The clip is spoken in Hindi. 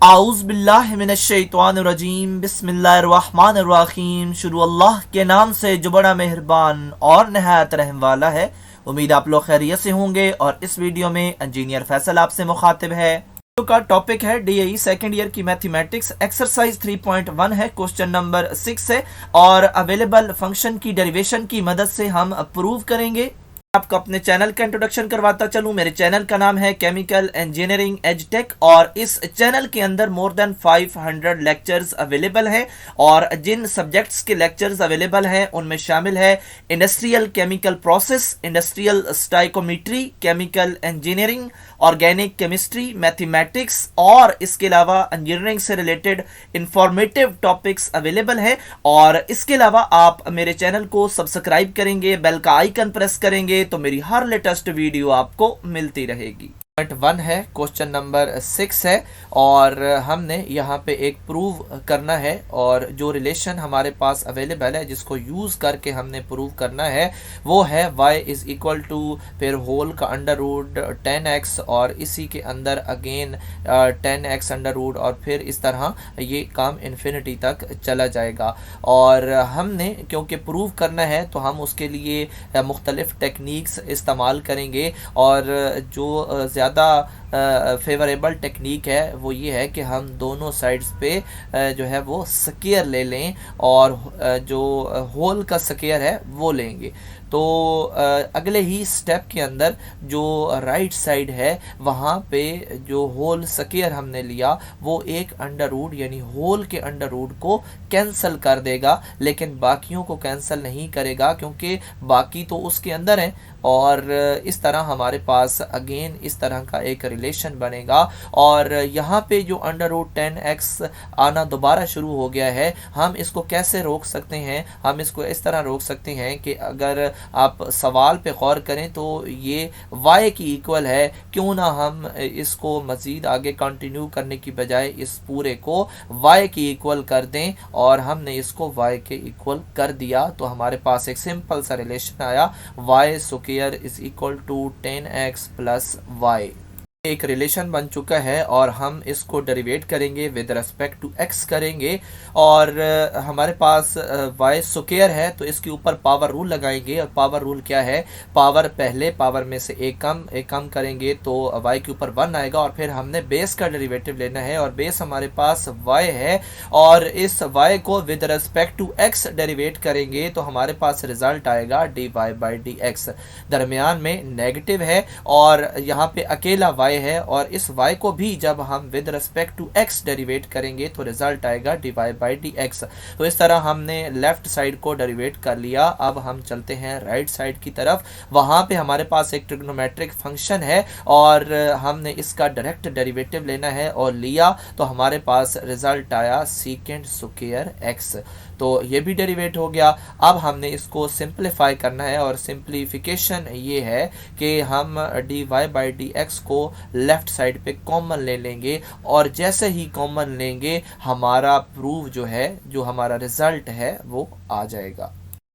आऊज़ बिल्लाहि मिनश्शैतानिर्रजीम बिस्मिल्लाहिर्रहमानिर्रहीम। शुरू अल्लाह के नाम से जो बड़ा मेहरबान और नहायत रहम वाला है। उम्मीद आप लोग खैरियत से होंगे। और इस वीडियो में इंजीनियर फैसल आपसे मुखातिब है। वीडियो का टॉपिक है डीएई सेकेंड ईयर की मैथमेटिक्स, एक्सरसाइज 3.1 है, क्वेश्चन नंबर 6 है और अवेलेबल फंक्शन की डेरिवेशन की मदद से हम प्रूव करेंगे। आपको अपने चैनल का इंट्रोडक्शन करवाता चलूं। मेरे चैनल का नाम है केमिकल इंजीनियरिंग एज टेक और इस चैनल के अंदर मोर देन 500 लेक्चर्स अवेलेबल हैं। और जिन सब्जेक्ट्स के लेक्चर्स अवेलेबल हैं उनमें शामिल है industrial chemical process, industrial stoichiometry, chemical engineering, organic chemistry, mathematics और इसके अलावा इंजीनियरिंग से रिलेटेड इंफॉर्मेटिव टॉपिक्स अवेलेबल है। और इसके अलावा आप मेरे चैनल को सब्सक्राइब करेंगे, बेल का आइकन प्रेस करेंगे तो मेरी हर लेटेस्ट वीडियो आपको मिलती रहेगी। 1 है, क्वेश्चन नंबर 6 है और हमने यहाँ पे एक प्रूव करना है और जो रिलेशन हमारे पास अवेलेबल है जिसको यूज़ करके हमने प्रूव करना है वो है y इज़ इक्वल टू फिर होल का अंडर रूट 10x और इसी के अंदर अगेन 10x अंडर रूट और फिर इस तरह ये काम इन्फिनिटी तक चला जाएगा। और हमने क्योंकि प्रूव करना है तो हम उसके लिए मुख्तलिफ टेक्निक्स इस्तेमाल करेंगे और जो ज़्यादा फेवरेबल टेक्निक है वो ये है कि हम दोनों साइड्स पे जो है वो स्क्वायर ले लें और जो होल का स्क्वायर है वो लेंगे। तो अगले ही स्टेप के अंदर जो राइट साइड है वहाँ पे जो होल स्क्वायर हमने लिया वो एक अंडर रूट यानी होल के अंडर रूट को कैंसिल कर देगा, लेकिन बाकियों को कैंसिल नहीं करेगा क्योंकि बाकी तो उसके अंदर हैं। और इस तरह हमारे पास अगेन इस तरह का एक रिलेशन बनेगा। और यहाँ पे जो अंडर रूट 10x आना दोबारा शुरू हो गया है, हम इसको कैसे रोक सकते हैं? हम इसको इस तरह रोक सकते हैं कि अगर आप सवाल पे गौर करें तो ये y की इक्वल है, क्यों ना हम इसको मज़ीद आगे कंटिन्यू करने की बजाय इस पूरे को y की इक्वल कर दें और हमने इसको y के इक्वल कर दिया तो हमारे पास एक सिंपल सा रिलेशन आया, y square is equal to 10x plus y। एक रिलेशन बन चुका है और हम इसको डेरिवेट करेंगे विद रिस्पेक्ट टू x करेंगे और हमारे पास y स्क्वायर है तो इसके ऊपर पावर रूल लगाएंगे। और पावर रूल क्या है? पावर पहले पावर में से एक कम करेंगे तो y के ऊपर 1 आएगा और फिर हमने बेस का डेरिवेटिव लेना है और बेस हमारे पास y है और इस y को with respect to x derivate करेंगे तो हमारे पास रिजल्ट आएगा dy बाई dx। दरमियान में नेगेटिव है और यहाँ पे अकेला y है और इस y को भी जब हम with respect to x derivate करेंगे तो रिजल्ट आएगा dy बाई dx। तो इस तरह हमने लेफ्ट साइड को डेरिवेट कर लिया। अब हम चलते हैं राइट साइड की तरफ। वहाँ पे हमारे पास एक ट्रिग्नोमेट्रिक फंक्शन है और हमने इसका डायरेक्ट डेरिवेटिव लेना है और लिया तो हमारे पास रिजल्ट आया सीकेंड स्क्वायर x। तो ये भी डेरिवेट हो गया। अब हमने इसको सिंप्लीफाई करना है और सिंप्लीफिकेशन ये है कि हम dy बाई dx को लेफ्ट साइड पे कॉमन ले लेंगे और जैसे ही कॉमन लेंगे हमारा प्रूव जो है, जो हमारा रिजल्ट है वो आ जाएगा।